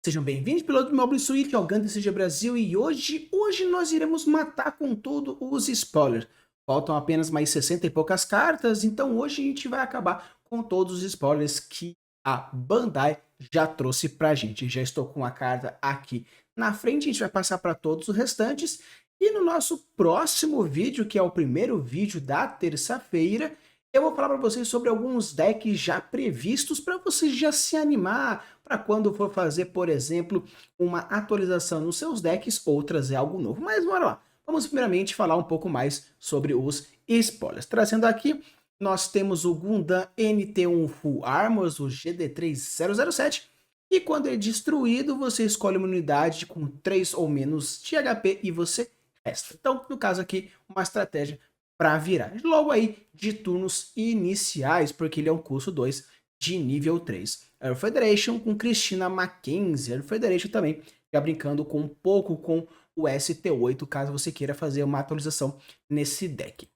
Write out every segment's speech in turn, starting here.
Sejam bem-vindos, piloto do Mobile Suite ao Ganda CG Brasil, e hoje nós iremos matar com tudo os spoilers. Faltam apenas mais 60 e poucas cartas, então hoje a gente vai acabar com todos os spoilers que a Bandai já trouxe pra gente. Já estou com a carta aqui na frente, a gente vai passar para todos os restantes. E no nosso próximo vídeo, que é o primeiro vídeo da terça-feira, eu vou falar para vocês sobre alguns decks já previstos para você já se animar para quando for fazer, por exemplo, uma atualização nos seus decks ou trazer algo novo. Mas bora lá. Vamos primeiramente falar um pouco mais sobre os spoilers. Trazendo aqui, nós temos o Gundam NT1 Full Armors, o GD3007, e quando ele é destruído, você escolhe uma unidade com 3 ou menos de HP e você resta. Então, no caso aqui, uma estratégia para virar. Logo aí, de turnos iniciais, porque ele é um curso 2 de nível 3. Air Federation com Christina Mackenzie. Air Federation também, já brincando com um pouco com o ST8, caso você queira fazer uma atualização nesse deck.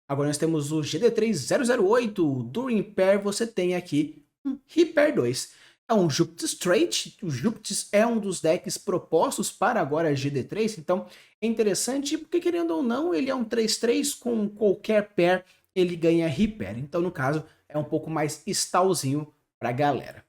Agora nós temos o GD3008. Do Repair você tem aqui um Repair 2. É um Jupiter Straight. O Jupiter é um dos decks propostos para agora a GD3, então é interessante porque, querendo ou não, ele é um 3-3 com qualquer pair, ele ganha Repair. Então, no caso, é um pouco mais stallzinho para a galera.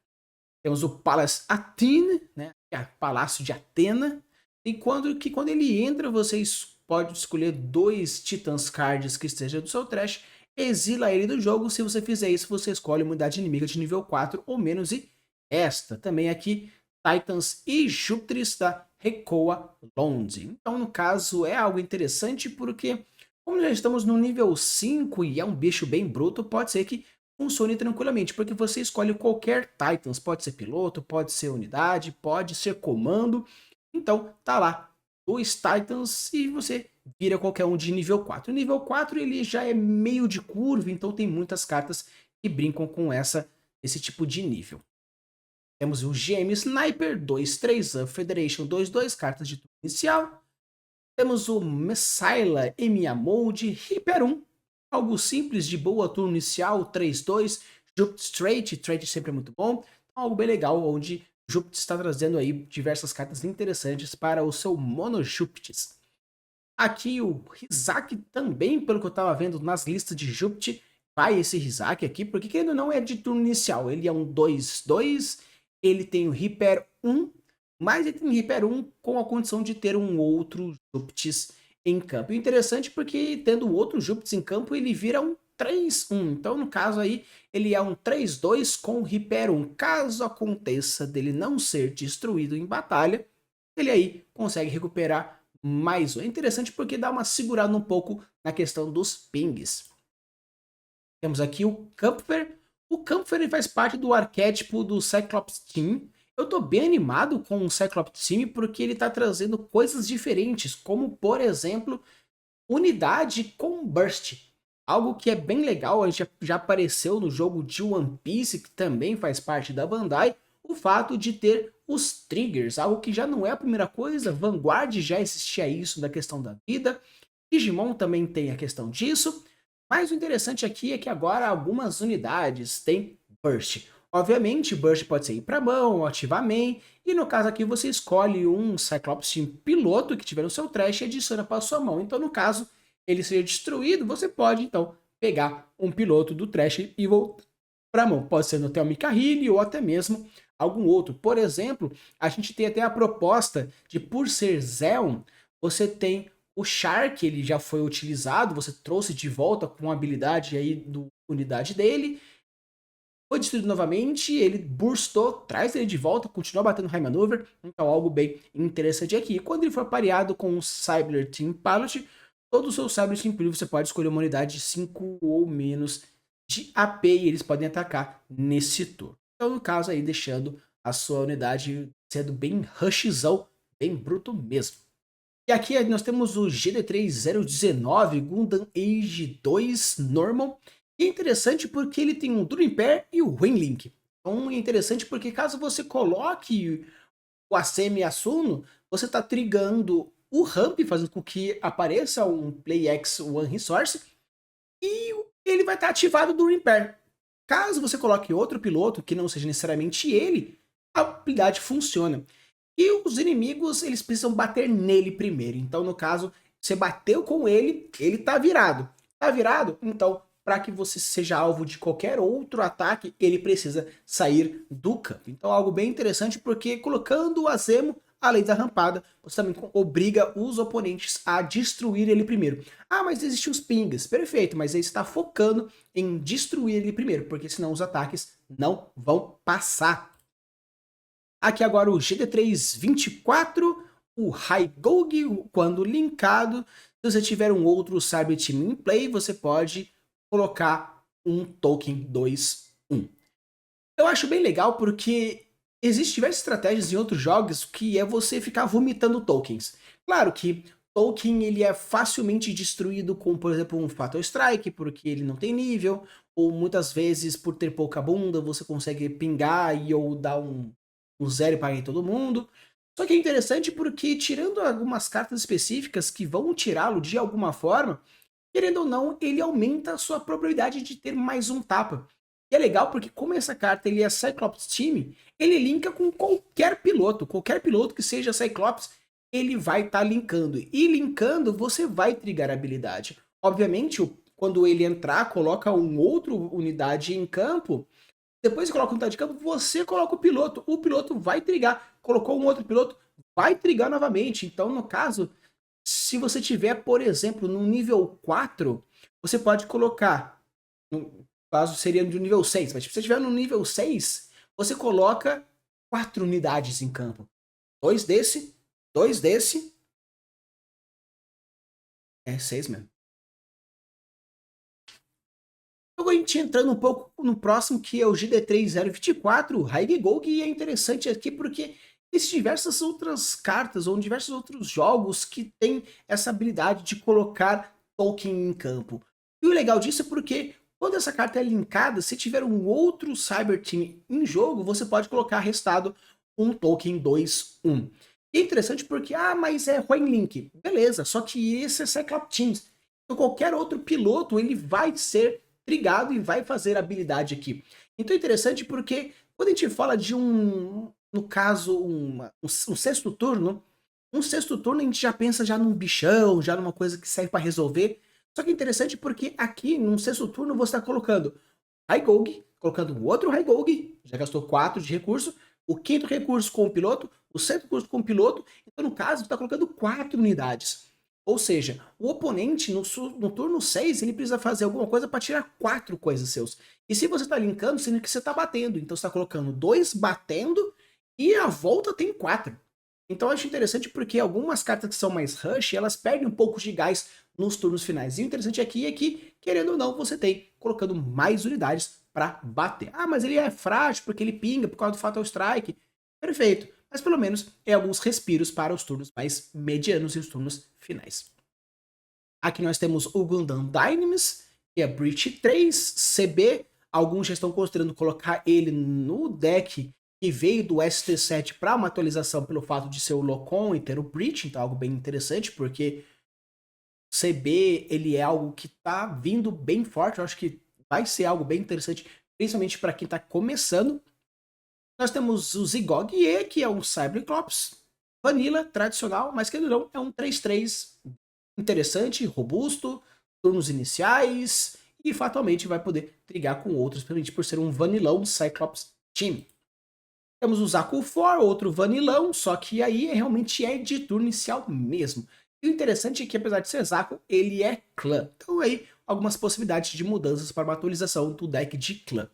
Temos o Palace Athene, né? Que é Palácio de Atena. E quando ele entra, vocês podem escolher 2 Titans Cards que estejam do seu trash, exila ele do jogo. Se você fizer isso, você escolhe uma unidade inimiga de nível 4 ou menos e esta também aqui, Titans e Júpiteres da Recoa Londe. Então, no caso, é algo interessante porque, como já estamos no nível 5 e é um bicho bem bruto, pode ser que funcione tranquilamente, porque você escolhe qualquer Titans, pode ser piloto, pode ser unidade, pode ser comando. Então, tá lá, 2 Titans e você vira qualquer um de nível 4. O nível 4 ele já é meio de curva, então tem muitas cartas que brincam com esse tipo de nível. Temos o GM Sniper 2-3 Federation 2-2, cartas de turno inicial. Temos o Messiah Emiya Mode Reaper 1, algo simples, de boa, turno inicial 3-2. Jupiter Straight, Straight sempre é muito bom. Então, algo bem legal, onde Jupiter está trazendo aí diversas cartas interessantes para o seu Mono Jupiter. Aqui o Rizak também, pelo que eu estava vendo nas listas de Jupiter, vai esse Rizak aqui, porque querendo ou não é de turno inicial, ele é um 2-2, ele tem o Repair 1, mas ele tem o Repair 1 com a condição de ter um outro Jupiter em campo. E interessante porque tendo outro Jupiter em campo, ele vira um 3-1, então no caso aí, ele é um 3-2 com Repair 1. Caso aconteça dele não ser destruído em batalha, ele aí consegue recuperar mais um. É interessante porque dá uma segurada um pouco na questão dos pings. Temos aqui o Kampfer. O Kampfer ele faz parte do arquétipo do Cyclops Team. Eu tô bem animado com o Cyclops Team porque ele tá trazendo coisas diferentes, como por exemplo, unidade com Burst. Algo que é bem legal, a gente já apareceu no jogo de One Piece, que também faz parte da Bandai, o fato de ter os triggers, algo que já não é a primeira coisa. Vanguard já existia isso da questão da vida, Digimon também tem a questão disso, mas o interessante aqui é que agora algumas unidades têm Burst. Obviamente, Burst pode ser ir para mão, ativar main, e no caso aqui você escolhe um Cyclops Team piloto que tiver no seu trash e adiciona para sua mão. Então, no caso, ele ser destruído, você pode então pegar um piloto do trash e voltar para a mão. Pode ser no Thelmy Carrilli ou até mesmo algum outro. Por exemplo, a gente tem até a proposta de, por ser Zeon, você tem o Shark, ele já foi utilizado, você trouxe de volta com a habilidade aí do unidade dele, foi destruído novamente, ele burstou, traz ele de volta, continua batendo High Maneuver, então algo bem interessante aqui. E quando ele for pareado com o Cyber Team Pilot, todo o seu Cyber Team Pilot você pode escolher uma unidade de 5 ou menos de AP e eles podem atacar nesse turno. Então, no caso aí, deixando a sua unidade sendo bem rushzão, bem bruto mesmo. E aqui nós temos o GD3019 Gundam Age 2 Normal. E é interessante porque ele tem um Dream Pair e o Winlink. Então é interessante porque caso você coloque o Asemi Asuno, você está trigando o ramp, fazendo com que apareça um Play X One Resource, e ele vai estar ativado do Dream Pair. Caso você coloque outro piloto, que não seja necessariamente ele, a habilidade funciona. E os inimigos, eles precisam bater nele primeiro. Então, no caso, você bateu com ele, ele tá virado. Tá virado? Então, para que você seja alvo de qualquer outro ataque, ele precisa sair do campo. Então, algo bem interessante, porque colocando o Azemo, a lei da rampada, você também obriga os oponentes a destruir ele primeiro. Ah, mas existem os pingas. Perfeito, mas aí você está focando em destruir ele primeiro, porque senão os ataques não vão passar. Aqui agora o GT324, o Hygog, quando linkado. Se você tiver um outro Cyber Team em play, você pode colocar um token 2-1. Eu acho bem legal porque existem diversas estratégias em outros jogos que é você ficar vomitando tokens. Claro que token ele é facilmente destruído com, por exemplo, um Fatal Strike, porque ele não tem nível, ou muitas vezes por ter pouca bunda você consegue pingar e ou dar um zero para todo mundo. Só que é interessante porque tirando algumas cartas específicas que vão tirá-lo de alguma forma, querendo ou não, ele aumenta a sua probabilidade de ter mais um tapa. E é legal porque como essa carta ele é Cyclops Team, ele linka com qualquer piloto que seja Cyclops, ele vai estar linkando. E linkando, você vai trigar a habilidade. Obviamente, quando ele entrar, coloca um outro unidade em campo, depois que coloca um unidade de campo, você coloca o piloto vai trigar. Colocou um outro piloto, vai trigar novamente. Então, no caso, se você tiver, por exemplo, no nível 4, você pode colocar, no caso seria do nível 6, mas se você estiver no nível 6, você coloca 4 unidades em campo. 2 desse, 2 desse, é 6 mesmo. Agora a gente entrando um pouco no próximo, que é o GD3024, o Hygog, e é interessante aqui porque existem diversas outras cartas ou diversos outros jogos que têm essa habilidade de colocar token em campo. E o legal disso é porque quando essa carta é linkada, se tiver um outro Cyber Team em jogo, você pode colocar restado um token 2-1. E é interessante porque, mas é Coin Link. Beleza, só que esse é Cyclops Teams. Então qualquer outro piloto, ele vai ser trigado e vai fazer habilidade aqui. Então é interessante porque quando a gente fala de no caso, um sexto turno, um sexto turno a gente já pensa já num bichão, já numa coisa que serve para resolver. Só que é interessante porque aqui, num sexto turno, você está colocando Hygog, colocando um outro Hygog, já gastou 4 de recurso, o quinto recurso com o piloto, o sexto recurso com o piloto, então no caso, você está colocando 4 unidades. Ou seja, o oponente no turno 6, ele precisa fazer alguma coisa para tirar 4 coisas seus. E se você está linkando, significa que você está batendo. Então você está colocando 2 batendo e a volta tem 4. Então eu acho interessante porque algumas cartas que são mais rush, elas perdem um pouco de gás nos turnos finais. E o interessante aqui é que, querendo ou não, você tem colocando mais unidades para bater. Ah, mas ele é frágil porque ele pinga por causa do Fatal Strike. Perfeito. Mas pelo menos é alguns respiros para os turnos mais medianos e os turnos finais. Aqui nós temos o Gundam Dynamis, que é Breach 3, CB. Alguns já estão considerando colocar ele no deck que veio do ST7 para uma atualização pelo fato de ser o Locom e ter o Breach, então algo bem interessante, porque CB ele é algo que está vindo bem forte, eu acho que vai ser algo bem interessante, principalmente para quem está começando. Nós temos o Zigog E, que é um Cyberclops Vanilla, tradicional, mas que não é um 3-3 interessante, robusto, turnos iniciais, e fatalmente vai poder trigar com outros, principalmente por ser um vanilão Cyclops Team. Temos o Zaku 4, outro vanilão, só que aí realmente é de turno inicial mesmo. E o interessante é que, apesar de ser Zaku, ele é clã. Então aí, algumas possibilidades de mudanças para uma atualização do deck de clã.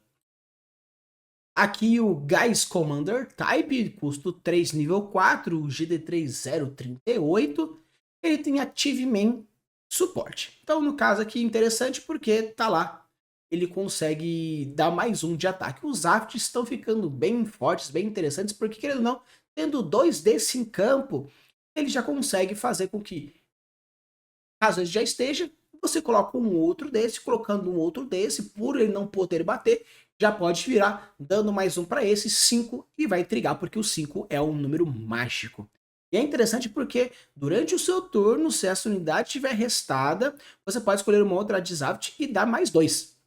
Aqui o Guys Commander Type, custo 3 nível 4, GD3038. Ele tem Active Main suporte. Então, no caso aqui, interessante porque tá lá. Ele consegue dar mais um de ataque. Os afts estão ficando bem fortes, bem interessantes, porque, querendo ou não, tendo 2 desse em campo, ele já consegue fazer com que, caso ele já esteja, você coloca um outro desse, colocando um outro desse, por ele não poder bater, já pode virar, dando mais um para esse, 5, e vai trigar, porque o 5 é um número mágico. E é interessante porque durante o seu turno, se essa unidade estiver restada, você pode escolher uma outra Disaft e dar mais 2.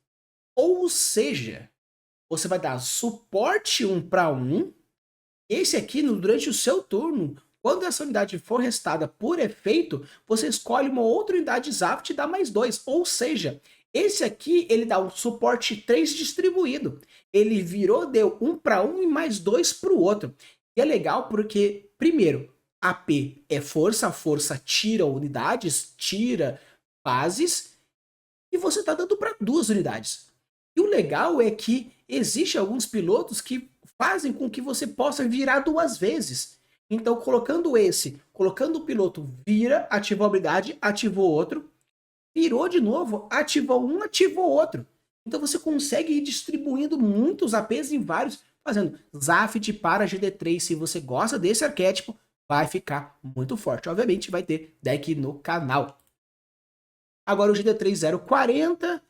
Ou seja, você vai dar suporte 1 para 1 Esse aqui, durante o seu turno, quando essa unidade for restada por efeito, você escolhe uma outra unidade Zaft e dá mais 2. Ou seja, esse aqui ele dá um suporte 3 distribuído. Ele virou, deu 1 para um e mais 2 para o outro. E é legal porque, primeiro, AP é força, a força tira unidades, tira bases, e você está dando para 2 unidades. E o legal é que existe alguns pilotos que fazem com que você possa virar 2 vezes. Então, colocando o piloto, vira, ativou a habilidade, ativou outro, virou de novo, ativou um, ativou outro. Então você consegue ir distribuindo muitos APs em vários, fazendo Zaft para GD3. Se você gosta desse arquétipo, vai ficar muito forte. Obviamente vai ter deck no canal. Agora o GD3 040,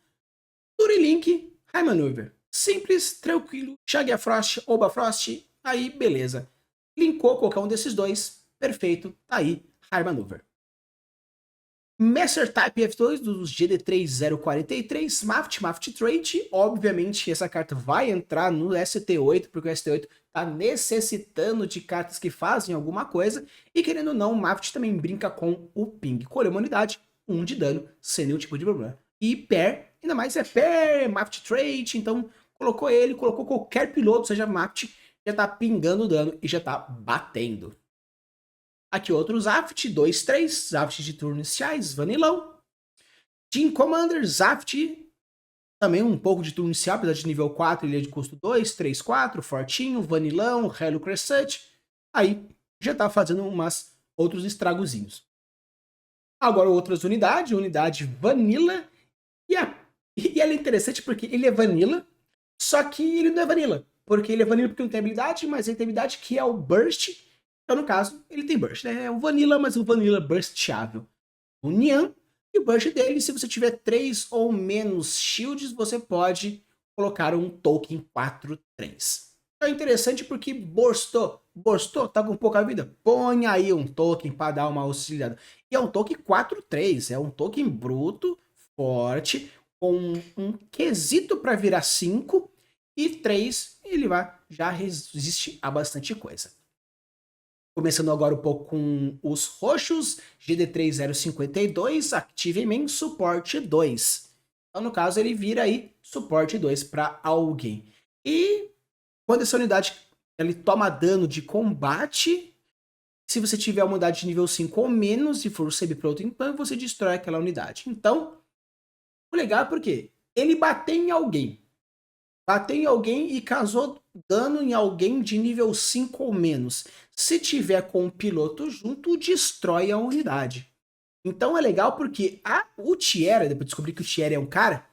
Turilink, High Maneuver. Simples, tranquilo, Shagia Frost, Oba Frost, aí beleza. Linkou qualquer um desses dois, perfeito, tá aí, High Maneuver. Master Type F2 dos GD3043, Maft Trait. Obviamente essa carta vai entrar no ST8, porque o ST8 tá necessitando de cartas que fazem alguma coisa, e querendo ou não, o Maft também brinca com o ping. Colheu uma unidade, 1 de dano, sem nenhum tipo de problema. E Pair, ainda mais é Pair, Maft Trait, então colocou ele, colocou qualquer piloto, seja Maft, já tá pingando dano e já tá batendo. Aqui outro Zaft, 2, 3, Zaft de turno iniciais, vanilão. Team Commander, Zaft, também um pouco de turno inicial, apesar de nível 4, ele é de custo 2, 3, 4, fortinho, vanilão, Hello Crescent. Aí já tá fazendo outros estragozinhos. Agora outras unidades, unidade Vanilla. E ela é interessante porque ele é Vanilla, só que ele não é Vanilla. Porque ele é Vanilla porque não tem habilidade, mas ele tem habilidade que é o Burst. Então, no caso, ele tem Burst, né? É o Vanilla, mas o Vanilla Burstável. O Nian, e o Burst dele, se você tiver 3 ou menos shields, você pode colocar um token 4/3. É interessante porque borstou, tá com pouca vida, põe aí um token para dar uma auxiliada. E é um token 4/3, é um token bruto, forte, com um quesito para virar 5, e 3 ele já resiste a bastante coisa. Começando agora um pouco com os roxos, GD3052, Active Main, suporte 2. Então, no caso, ele vira aí suporte 2 para alguém. E quando essa unidade ele toma dano de combate, se você tiver uma unidade de nível 5 ou menos e for semi-pro então você destrói aquela unidade. Então, o legal é porque ele bateu em alguém. Bateu em alguém e causou dano em alguém de nível 5 ou menos. Se tiver com o piloto junto, destrói a unidade. Então é legal porque o Thierry, depois descobri que o Thierry é um cara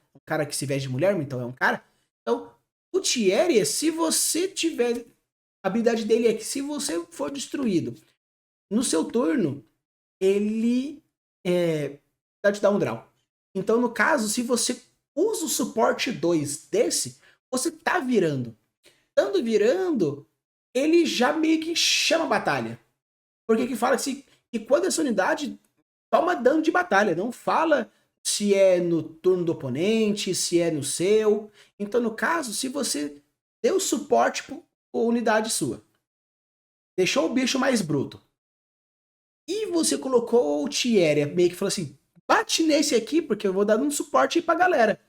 que se veste de mulher, então é um cara. Então, o Thierry, se você tiver... A habilidade dele é que se você for destruído no seu turno, ele vai te dar um draw. Então, no caso, se você usa o suporte 2 desse, você tá virando. Estando virando, ele já meio que chama a batalha. Porque que fala que quando essa unidade toma dano de batalha, não fala se é no turno do oponente, se é no seu. Então, no caso, se você deu suporte para unidade sua, deixou o bicho mais bruto, e você colocou o Thierry, meio que falou assim, bate nesse aqui, porque eu vou dar um suporte aí pra galera.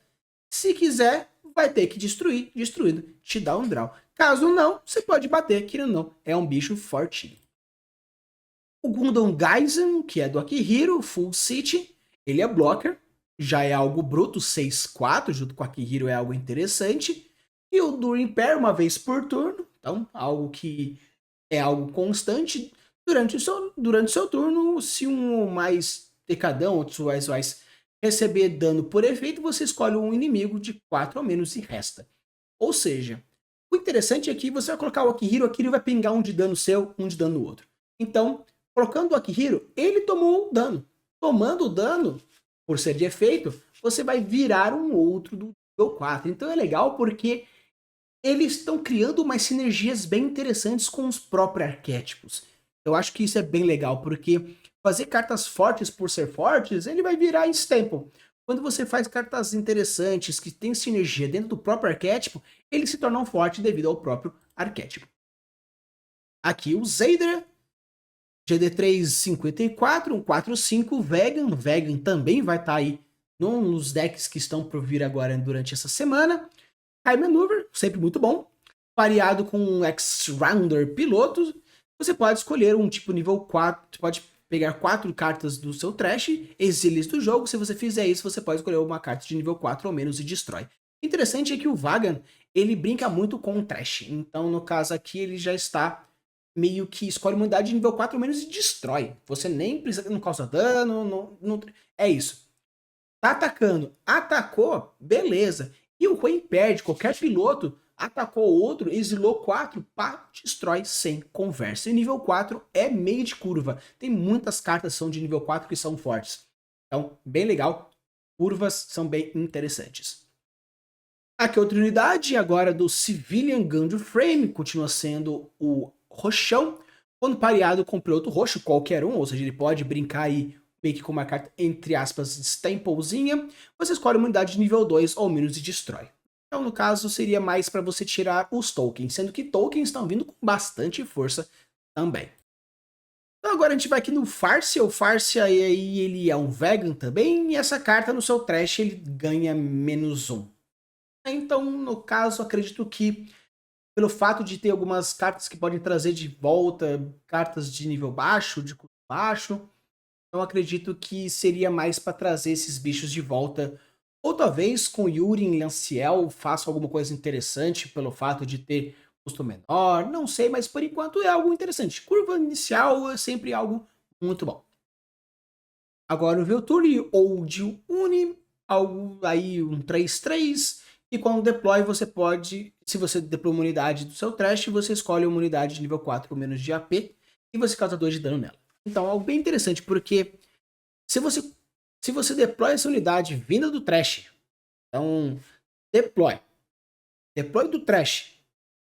Se quiser, vai ter que destruir, destruído, te dá um draw. Caso não, você pode bater, que não, é um bicho fortinho. O Gundam Gaisen, que é do Akihiro, Full City, ele é blocker, já é algo bruto, 6/4, junto com o Akihiro é algo interessante. E o During Pair, uma vez por turno, então algo que é algo constante. Durante o seu turno, se um ou mais decadão, outros mais receber dano por efeito, você escolhe um inimigo de 4 ou menos e resta. Ou seja, o interessante é que você vai colocar o Akihiro vai pingar um de dano seu, um de dano no outro. Então, colocando o Akihiro, ele tomou um dano. Tomando o dano, por ser de efeito, você vai virar um outro do nível 4. Então é legal porque eles estão criando umas sinergias bem interessantes com os próprios arquétipos. Eu acho que isso é bem legal, porque fazer cartas fortes por ser fortes, ele vai virar instempo. Quando você faz cartas interessantes, que tem sinergia dentro do próprio arquétipo, eles se tornam fortes devido ao próprio arquétipo. Aqui o Zader, GD3 54, um 4/5 Vegan. Vegan também vai estar aí nos decks que estão por vir agora durante essa semana. High Maneuver, sempre muito bom. Pareado com um X-Rounder piloto, você pode escolher um tipo nível 4, você pode pegar 4 cartas do seu trash, exiles do jogo. Se você fizer isso, você pode escolher uma carta de nível 4 ou menos e destrói. Interessante é que o Vagan, ele brinca muito com o trash. Então, no caso aqui, ele já está meio que escolhe uma unidade de nível 4 ou menos e destrói. Você nem precisa, não causa dano, é isso. Tá atacando, atacou, beleza. E o Queen perde, qualquer piloto atacou outro, exilou 4, pá, destrói sem conversa. E nível 4 é meio de curva. Tem muitas cartas que são de nível 4 que são fortes. Então, bem legal. Curvas são bem interessantes. Aqui outra unidade, agora do Civilian Gun Frame, continua sendo o roxão. Quando pareado com o piloto roxo, qualquer um, ou seja, ele pode brincar aí meio que com uma carta, entre aspas, Stemplezinha, você escolhe uma unidade de nível 2 ou menos e destrói. Então, no caso, seria mais para você tirar os tokens, sendo que tokens estão vindo com bastante força também. Então agora a gente vai aqui no Farcia. O Farcia aí ele é um vegan também, e essa carta no seu trash ele ganha -1. Então, no caso, acredito que pelo fato de ter algumas cartas que podem trazer de volta cartas de nível baixo, de custo baixo, então acredito que seria mais para trazer esses bichos de volta. Ou talvez com Yuri em Lanciel faça alguma coisa interessante pelo fato de ter custo menor, não sei, mas por enquanto é algo interessante. Curva inicial é sempre algo muito bom. Agora o Velturi ou de Uni, algo aí um 3/3, e quando deploy você pode, se você deploy uma unidade do seu trash, você escolhe uma unidade de nível 4 ou menos de AP e você causa 2 de dano nela. Então algo bem interessante, porque se você deploy essa unidade vinda do trash, então deploy do trash,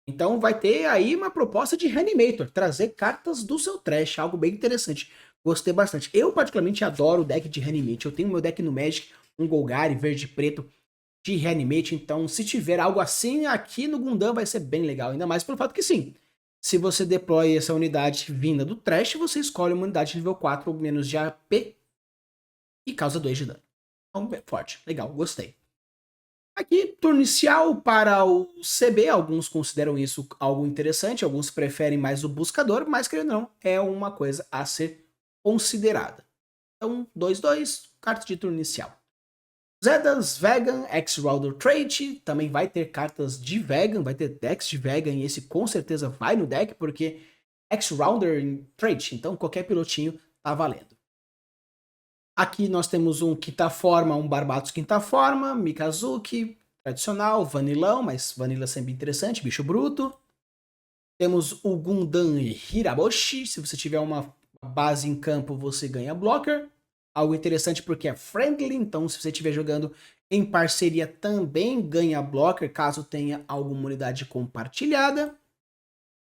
então vai ter aí uma proposta de Reanimator, trazer cartas do seu trash, algo bem interessante. Gostei bastante. Eu particularmente adoro o deck de Reanimate. Eu tenho meu deck no Magic, um Golgari verde e preto de Reanimate, então se tiver algo assim aqui no Gundam vai ser bem legal, ainda mais pelo fato que sim, se você deploy essa unidade vinda do trash, você escolhe uma unidade de nível 4 ou menos de AP e causa 2 de dano. Então, forte, legal, gostei. Aqui, turno inicial para o CB, alguns consideram isso algo interessante, alguns preferem mais o buscador, mas querendo ou não, é uma coisa a ser considerada. Então, 2/2, carta de turno inicial. Zedas Vegan, X-Rounder Trait, também vai ter cartas de Vegan, vai ter decks de Vegan, e esse com certeza vai no deck, porque X-Rounder Trait, então qualquer pilotinho tá valendo. Aqui nós temos um quinta forma, um Barbatos quinta forma, Mikazuki, tradicional, vanilão, mas vanilla sempre interessante, bicho bruto. Temos o Gundam Hiraboshi, se você tiver uma base em campo você ganha blocker. Algo interessante porque é friendly, então se você estiver jogando em parceria também ganha blocker, caso tenha alguma unidade compartilhada.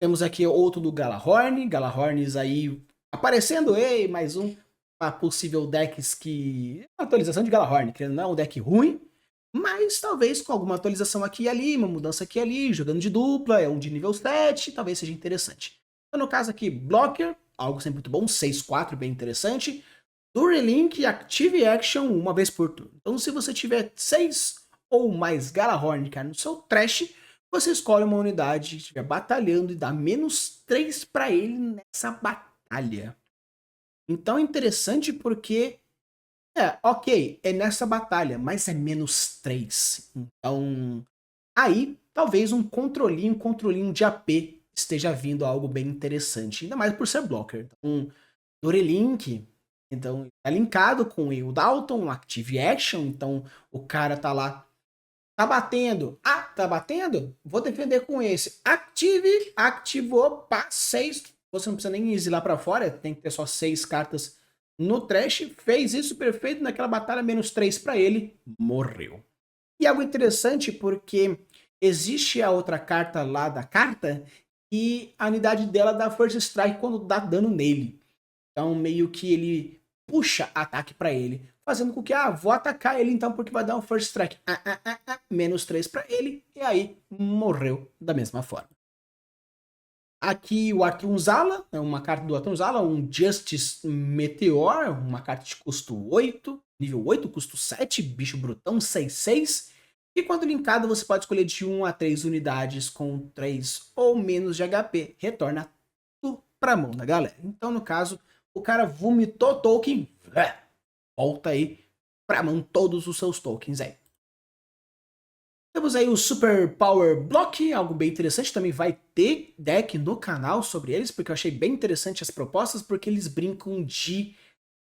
Temos aqui outro do Galahorn, Galahorns aí aparecendo, ei, mais um para possível decks que... atualização de Galahorn, que não é um deck ruim, mas talvez com alguma atualização aqui e ali, uma mudança aqui e ali, jogando de dupla, é um de nível 7, talvez seja interessante. Então, no caso aqui, Blocker, algo sempre muito bom, 6/4, bem interessante. Durelink Active Action uma vez por turno. Então, se você tiver 6 ou mais Galahorn no seu trash, você escolhe uma unidade, estiver batalhando e dá -3 para ele nessa batalha. Então é interessante porque, ok, é nessa batalha, mas é -3. Então, aí talvez um controlinho de AP esteja vindo algo bem interessante, ainda mais por ser blocker. Então, Durelink, então tá linkado com o Dalton, Active Action, então o cara tá lá, tá batendo, tá batendo? Vou defender com esse. Ativou, pá, 6. Você não precisa nem exilar pra fora, tem que ter só 6 cartas no trash. Fez isso perfeito naquela batalha, -3 pra ele, morreu. E algo interessante porque existe a outra carta lá da carta e a unidade dela dá First Strike quando dá dano nele. Então meio que ele puxa ataque pra ele, fazendo com que, vou atacar ele então porque vai dar um First Strike. -3 pra ele, e aí morreu da mesma forma. Aqui o Arthur é uma carta do Arthur um Justice Meteor, uma carta de custo 8, nível 8, custo 7, bicho brutão, 6/6. E quando linkado, você pode escolher de 1 a 3 unidades com 3 ou menos de HP. Retorna tudo pra mão da galera. Então, no caso, o cara vomitou token, volta aí pra mão todos os seus tokens aí. Temos aí o Super Power Block, algo bem interessante, também vai ter deck no canal sobre eles, porque eu achei bem interessante as propostas, porque eles brincam de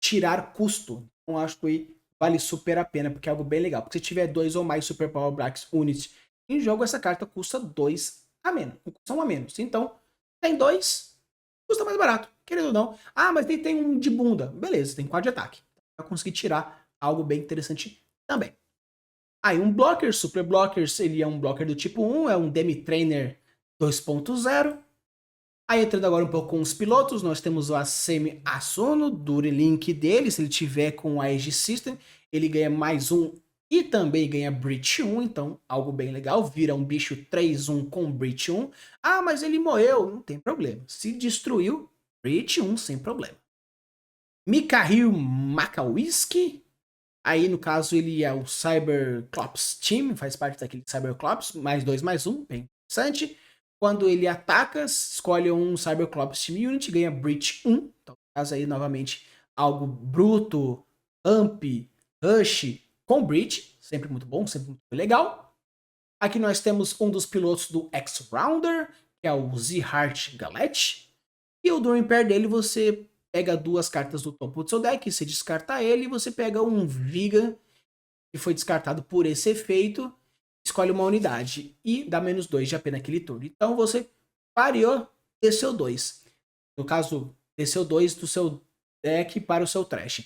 tirar custo. Então acho que vale super a pena, porque é algo bem legal. Porque se tiver 2 ou mais Super Power Blocks Units em jogo, essa carta custa 2 a menos, custa 1 a menos. Então, tem 2, custa mais barato, querendo ou não. Ah, mas tem um de bunda. Beleza, tem 4 de ataque. Vai conseguir tirar algo bem interessante também. Aí um blocker, Super Blockers, ele é um blocker do tipo 1, é um Demi Trainer 2.0. Aí entrando agora um pouco com os pilotos, nós temos o Asemi Asuno, Durilink dele, se ele tiver com a Aegis System, ele ganha mais 1 e também ganha Breach 1, então algo bem legal, vira um bicho 3/1 com Breach 1. Ah, mas ele morreu, não tem problema, se destruiu, Breach 1 sem problema. Mikhail Makawiski, aí, no caso, ele é o Cyberclops Team, faz parte daquele Cyberclops, +2/+1, bem interessante. Quando ele ataca, escolhe um Cyberclops Team Unit, ganha Breach 1. Então, no caso aí, novamente, algo bruto, amp, rush com Breach, sempre muito bom, sempre muito legal. Aqui nós temos um dos pilotos do X-Rounder, que é o Z-Heart Galette. E o During Pair dele, você pega 2 cartas do topo do seu deck, você descarta ele e você pega um Viga que foi descartado por esse efeito, escolhe uma unidade e dá -2 de AP naquele turno. Então você pareou, desceu 2. No caso, desceu 2 do seu deck para o seu trash.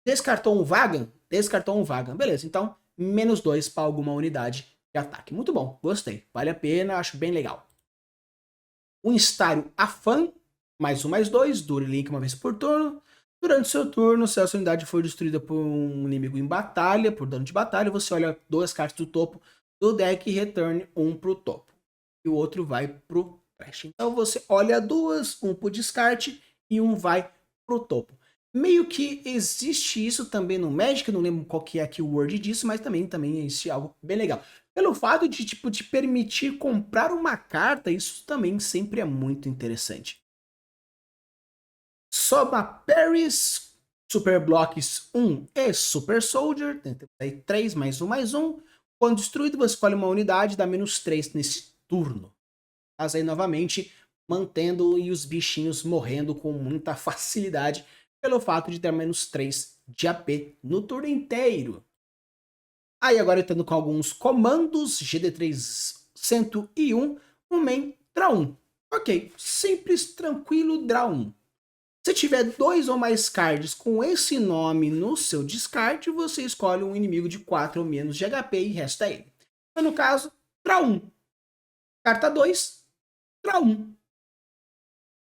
Descartou um Vagan? Descartou um Vagan. Beleza, então -2 para alguma unidade de ataque. Muito bom, gostei. Vale a pena, acho bem legal. Um Instário Afan, +1/+2, dura Link uma vez por turno. Durante seu turno, se essa unidade for destruída por um inimigo em batalha, por dano de batalha, você olha 2 cartas do topo do deck e retorne um pro topo. E o outro vai pro trash. Então você olha 2, um pro descarte e um vai pro topo. Meio que existe isso também no Magic, não lembro qual que é aqui o word disso, mas também existe algo bem legal. Pelo fato de, tipo, te permitir comprar uma carta, isso também sempre é muito interessante. Soma Paris, Super Blocks 1 e Super Soldier, tem aí 3 +1/+1. Quando destruído, você escolhe uma unidade, dá -3 nesse turno. Mas aí, novamente, mantendo e os bichinhos morrendo com muita facilidade, pelo fato de ter -3 de AP no turno inteiro. Aí agora entrando com alguns comandos, GD3 101, um main, draw 1. Ok, simples, tranquilo, draw 1. Se tiver 2 ou mais cards com esse nome no seu descarte, você escolhe um inimigo de 4 ou menos de HP e resta ele. Então, no caso, draw 1. Carta 2, draw 1.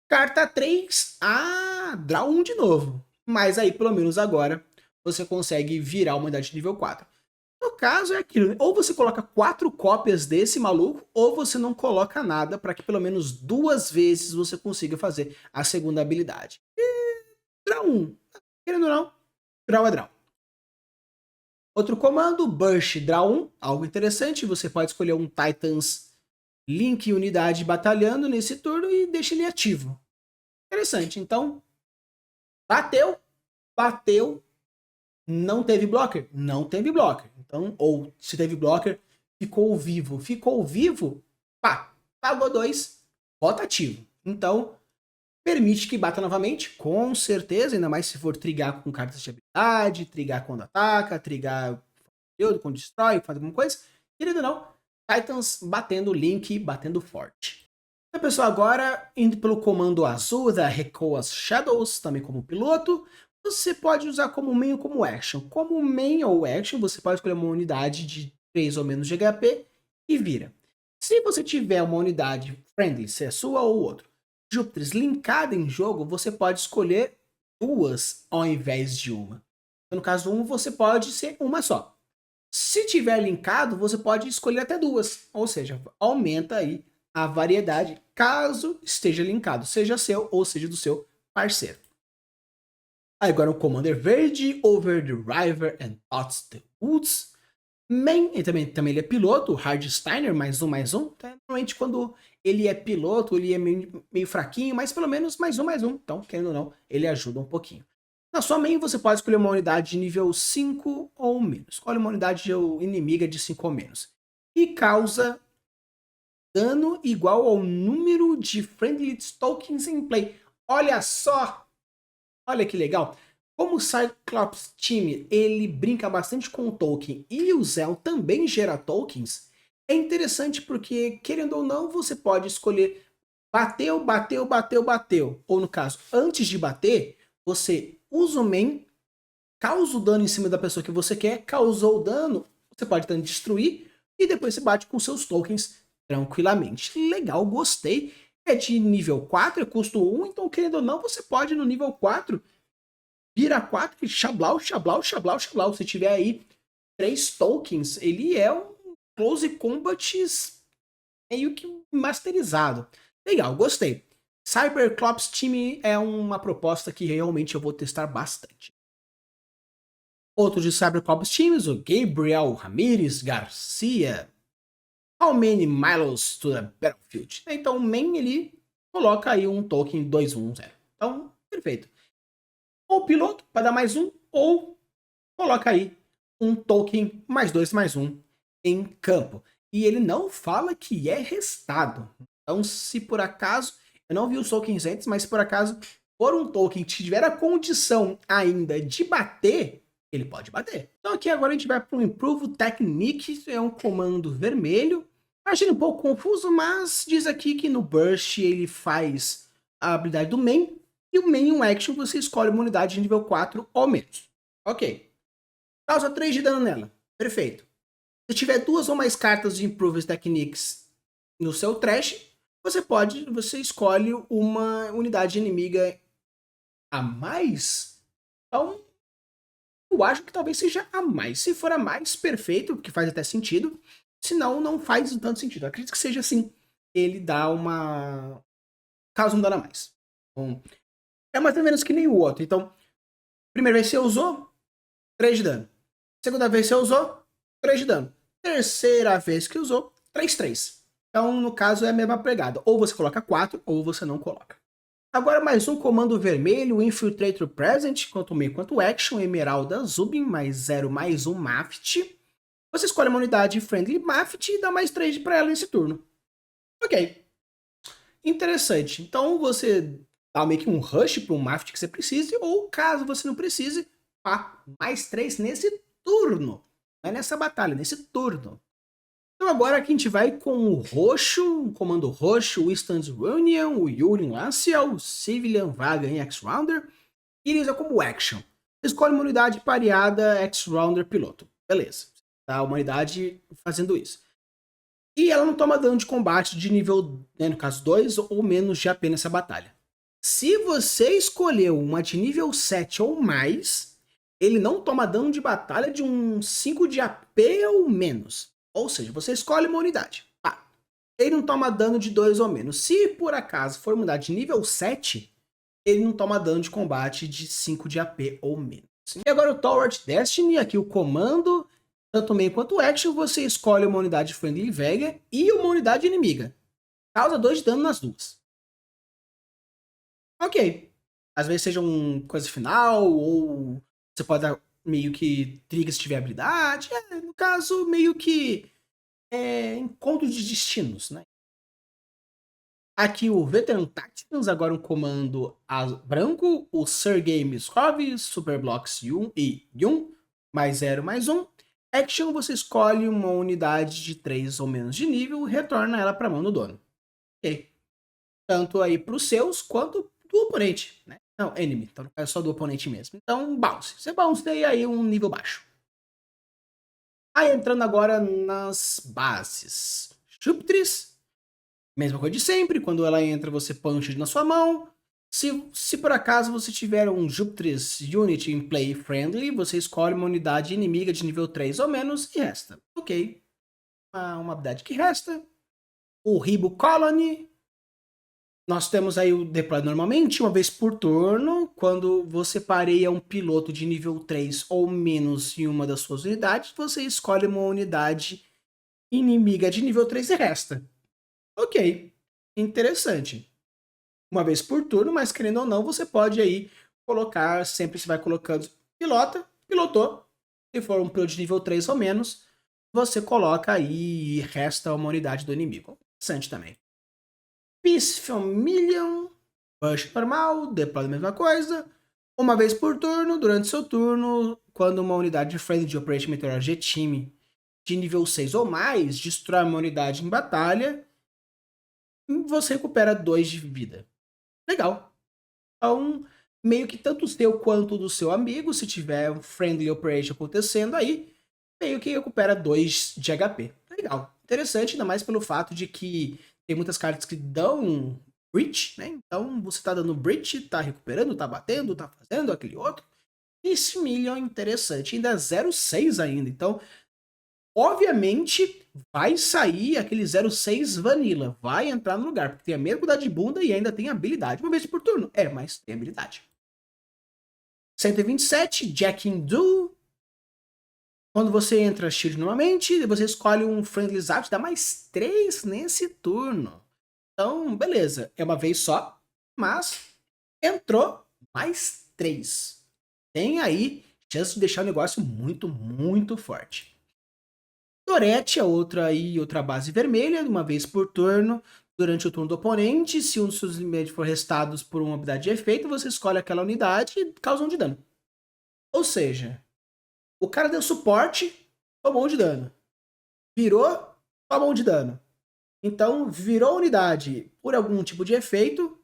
Carta 3, draw 1 de novo. Mas aí, pelo menos agora, você consegue virar uma unidade de nível 4. No caso é aquilo, né? Ou você coloca 4 cópias desse maluco, ou você não coloca nada para que pelo menos 2 vezes você consiga fazer a segunda habilidade. E draw 1. Querendo ou não, draw é draw. Outro comando, Burst Draw 1, algo interessante, você pode escolher um Titans Link unidade batalhando nesse turno e deixa ele ativo. Interessante, então, bateu, bateu, não teve blocker? Não teve blocker. Então, ou se teve blocker, ficou vivo. Ficou vivo, pá, pagou 2, bota ativo. Então, permite que bata novamente, com certeza, ainda mais se for trigar com cartas de habilidade, trigar quando ataca, trigar quando destrói, faz alguma coisa. Querido não, Titans batendo Link, batendo forte. Então, pessoal, agora, indo pelo comando azul da Recoas Shadows, também como piloto, você pode usar como main ou como action. Como main ou action, você pode escolher uma unidade de 3 ou menos de HP e vira. Se você tiver uma unidade friendly, se é sua ou outro, Júpiteres linkada em jogo, você pode escolher 2 ao invés de uma. Então, no caso 1, você pode ser uma só. Se tiver linkado, você pode escolher até 2, ou seja, aumenta aí a variedade, caso esteja linkado, seja seu ou seja do seu parceiro. Agora o Commander Verde, Over the River and Thoughts the Woods. Main, também ele é piloto, Hardsteiner, mais um. Tá? Normalmente quando ele é piloto, ele é meio fraquinho, mas pelo menos mais um. Então, querendo ou não, ele ajuda um pouquinho. Na sua main, você pode escolher uma unidade de nível 5 ou menos. Escolhe uma unidade inimiga de 5 ou menos. E causa dano igual ao número de Friendly Tokens em play. Olha só! Olha que legal! Como o Cyclops Team ele brinca bastante com o token e o Zell também gera tokens, é interessante porque, querendo ou não, você pode escolher bateu. Ou no caso, antes de bater, você usa o main, causa o dano em cima da pessoa que você quer, causou o dano, você pode então destruir e depois você bate com seus tokens tranquilamente. Legal, gostei. É de nível 4, é custo 1, então querendo ou não, você pode no nível 4 vira 4 e xablau. Se tiver aí 3 tokens, ele é um close combat meio que masterizado. Legal, gostei. Cyberclops Team é uma proposta que realmente eu vou testar bastante. Outro de Cyberclops Teams, o Gabriel Ramirez Garcia. How many miles to the battlefield? Então o main ele coloca aí um token 210. Então, perfeito. Ou piloto para dar mais um, ou coloca aí um token mais um em campo. E ele não fala que é restado. Então, se por acaso, eu não vi os tokens antes, mas se por acaso for um token que tiver a condição ainda de bater, ele pode bater. Então aqui agora a gente vai para o Improve Technique, é um comando vermelho. Achei um pouco confuso, mas diz aqui que no Burst ele faz a habilidade do main, e o main action você escolhe uma unidade de nível 4 ou menos. Ok. Causa 3 de dano nela. Perfeito. Se tiver 2 ou mais cartas de Improve Techniques no seu trash, você escolhe uma unidade inimiga a mais. Então, eu acho que talvez seja a mais. Se for a mais, perfeito, porque faz até sentido. Senão, não faz tanto sentido. Eu acredito que seja assim. Ele dá uma... causa um dano a mais. Então, é mais ou menos que nem o outro. Então, primeira vez que você usou, 3 de dano. Segunda vez que você usou, 3 de dano. Terceira vez que usou, 3. Então, no caso, é a mesma pegada. Ou você coloca 4, ou você não coloca. Agora mais um comando vermelho, Infiltrator Present, quanto meio quanto action, Emeralda Zubin, mais um Maft. Você escolhe uma unidade Friendly Maft e dá mais 3 para ela nesse turno. Ok. Interessante. Então você dá meio que um rush para um Maft que você precise, ou caso você não precise, pá, mais 3 nesse turno. Não é nessa batalha, nesse turno. Então agora aqui a gente vai com o roxo, o comando roxo, o Instance Reunion, o Yulin Lancia, o Civilian Vaga em X-Rounder, e ele usa como action. Escolhe uma unidade pareada X-Rounder piloto. Beleza. Tá, a humanidade fazendo isso. E ela não toma dano de combate de nível, né, no caso 2 ou menos de AP nessa batalha. Se você escolheu uma de nível 7 ou mais, ele não toma dano de batalha de um 5 de AP ou menos. Ou seja, você escolhe uma unidade. Tá. Ele não toma dano de 2 ou menos. Se por acaso for uma unidade de nível 7, ele não toma dano de combate de 5 de AP ou menos. E agora o Toward Destiny, aqui o comando, tanto main quanto action, você escolhe uma unidade Friendly Vega e uma unidade inimiga. Causa 2 de dano nas duas. Ok. Às vezes seja uma coisa final, ou você pode dar meio que trigger se tiver habilidade. No caso, meio que encontro de destinos, né? Aqui o Veteran Tactics, agora um comando branco, o Sergei Miskov, Superblocks 1 e 1, mais um. Action, você escolhe uma unidade de 3 ou menos de nível e retorna ela para a mão do dono. Ok. Tanto aí para os seus quanto do oponente, né? Não, enemy, então é só do oponente mesmo. Então, bounce. Você bounceia aí um nível baixo. Aí entrando agora nas bases. Jupitris, mesma coisa de sempre, quando ela entra você põe um X na sua mão. Se por acaso você tiver um Jupitris Unit em Play Friendly, você escolhe uma unidade inimiga de nível 3 ou menos e resta. Ok. Uma habilidade que resta. o Ribo Colony. Nós temos aí o deploy normalmente, uma vez por turno, quando você pareia um piloto de nível 3 ou menos em uma das suas unidades, você escolhe uma unidade inimiga de nível 3 e resta. Ok, interessante. Uma vez por turno, mas querendo ou não, você pode aí colocar, sempre você vai colocando pilotou, se for um piloto de nível 3 ou menos, você coloca aí e resta uma unidade do inimigo. Interessante também. Peace Million, push normal, deploy a mesma coisa. Uma vez por turno, durante seu turno, quando uma unidade de Friendly de Operation Meteorology time de nível 6 ou mais destrói uma unidade em batalha, você recupera 2 de vida. Legal. Então, meio que tanto o seu quanto do seu amigo, se tiver um Friendly Operation acontecendo aí, meio que recupera 2 de HP. Legal. Interessante, ainda mais pelo fato de que tem muitas cartas que dão Breach, né? Então você tá dando Breach, tá recuperando, tá batendo, tá fazendo aquele outro. Esse Million é interessante, ainda é 0,6 ainda. Então, obviamente, vai sair aquele 0,6 Vanilla. Vai entrar no lugar, porque tem a mesma quantidade de bunda e ainda tem habilidade. Uma vez por turno. É, mas tem habilidade. 127, Jack in Do. Quando você entra Shield normalmente, você escolhe um Friendly Zap, dá mais 3 nesse turno. Então, beleza. É uma vez só, mas entrou mais 3. Tem aí chance de deixar o negócio muito, muito forte. Torete é outra base vermelha, uma vez por turno. Durante o turno do oponente, se um dos seus limites for restados por uma habilidade de efeito, você escolhe aquela unidade e causa 1 de dano. Ou seja, o cara deu suporte, tomou 1 de dano. Virou, tomou 1 de dano. Então, virou unidade por algum tipo de efeito,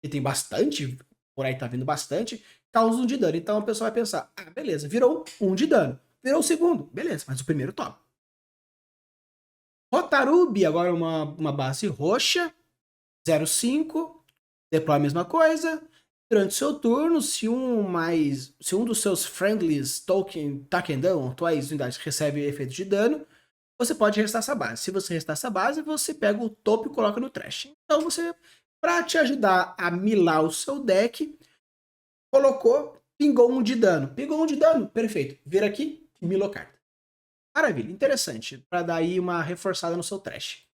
e tem bastante, por aí tá vindo bastante, causa 1 de dano. Então a pessoa vai pensar, ah, beleza, virou 1 de dano. Virou o segundo, beleza, mas o primeiro toma. Rotarubi, agora uma base roxa, 0,5, deploy a mesma coisa. Durante seu turno, se um dos seus friendlies Takendão, atuais unidades, recebe efeito de dano, você pode restar essa base. Se você restar essa base, você pega o topo e coloca no trash. Então você, para te ajudar a milar o seu deck, colocou, pingou 1 de dano. Pingou 1 de dano, perfeito. Vira aqui, milou carta. Maravilha, interessante, para dar aí uma reforçada no seu trash.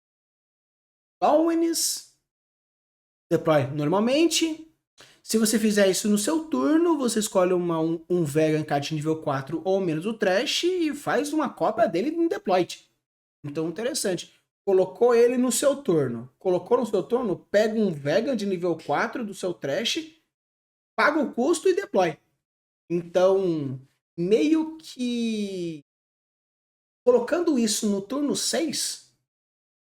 Bowens, deploy normalmente. Se você fizer isso no seu turno, você escolhe um Vegan card nível 4 ou menos o trash e faz uma cópia dele em deployed. Então, interessante. Colocou ele no seu turno. Colocou no seu turno, pega um Vegan de nível 4 do seu trash, paga o custo e deploy. Então, meio que colocando isso no turno 6,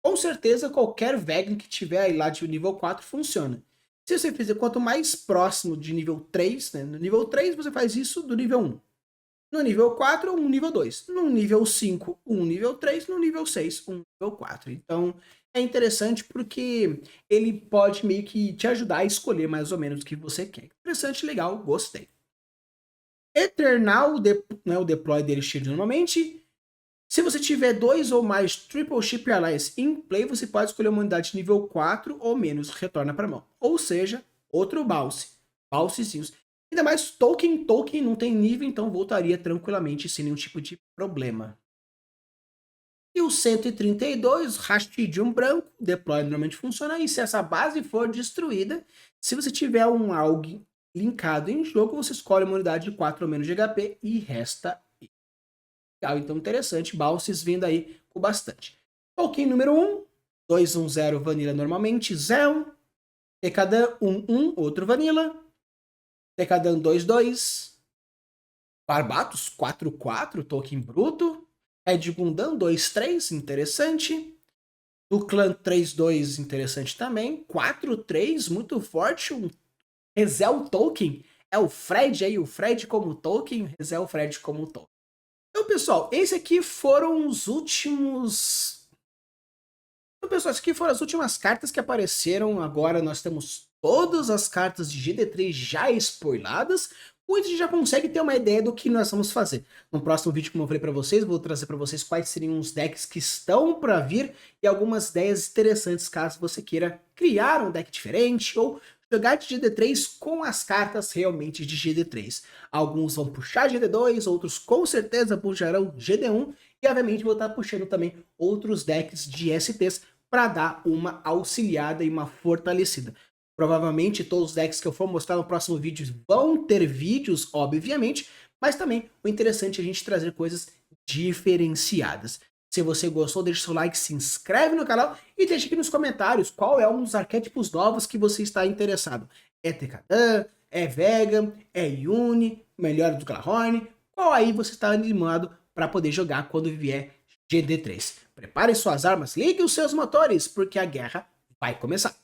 com certeza qualquer Vegan que tiver aí lá de nível 4 funciona. Se você fizer quanto mais próximo de nível 3, né? No nível 3 você faz isso do nível 1. No nível 4, um nível 2. No nível 5, um nível 3. No nível 6, um nível 4. Então, é interessante porque ele pode meio que te ajudar a escolher mais ou menos o que você quer. Interessante, legal, gostei. Eternal, né, o deploy dele shield normalmente. Se você tiver 2 ou mais Triple Ship Allies em play, você pode escolher uma unidade de nível 4 ou menos, retorna para mão. Ou seja, outro bounce. Bouncezinhos. Ainda mais Token não tem nível, então voltaria tranquilamente sem nenhum tipo de problema. E o 132, Rastidium branco, deploy normalmente funciona, e se essa base for destruída, se você tiver um AUG linkado em jogo, você escolhe uma unidade de 4 ou menos de HP e resta. Legal, então interessante, bounces vindo aí com bastante. Token número 1, 210 Vanilla normalmente, Zell, TKdan 11, outro Vanilla, TKdan 22, Barbatos 4-4, token bruto, Ed Gundam 2-3, interessante, do clã 3-2, interessante também, 4-3, muito forte, um Rezel token, é o Fred aí, o Fred como token, Rezel Fred como token. Então, pessoal, esse aqui foram os últimos... Então, pessoal, essas aqui foram as últimas cartas que apareceram. Agora nós temos todas as cartas de GD3 já spoiladas, muito a gente já consegue ter uma ideia do que nós vamos fazer. No próximo vídeo, como eu falei para vocês, vou trazer para vocês quais seriam os decks que estão para vir e algumas ideias interessantes caso você queira criar um deck diferente ou jogar de GD3 com as cartas realmente de GD3. Alguns vão puxar GD2, outros com certeza puxarão GD1 e obviamente vou estar puxando também outros decks de STs para dar uma auxiliada e uma fortalecida. Provavelmente todos os decks que eu for mostrar no próximo vídeo vão ter vídeos, obviamente, mas também o interessante é a gente trazer coisas diferenciadas. Se você gostou, deixa seu like, se inscreve no canal e deixa aqui nos comentários qual é um dos arquétipos novos que você está interessado. É Tekadan, é Vega, é Yuni, melhor do Glarhorn, qual aí você está animado para poder jogar quando vier GD3. Prepare suas armas, ligue os seus motores, porque a guerra vai começar.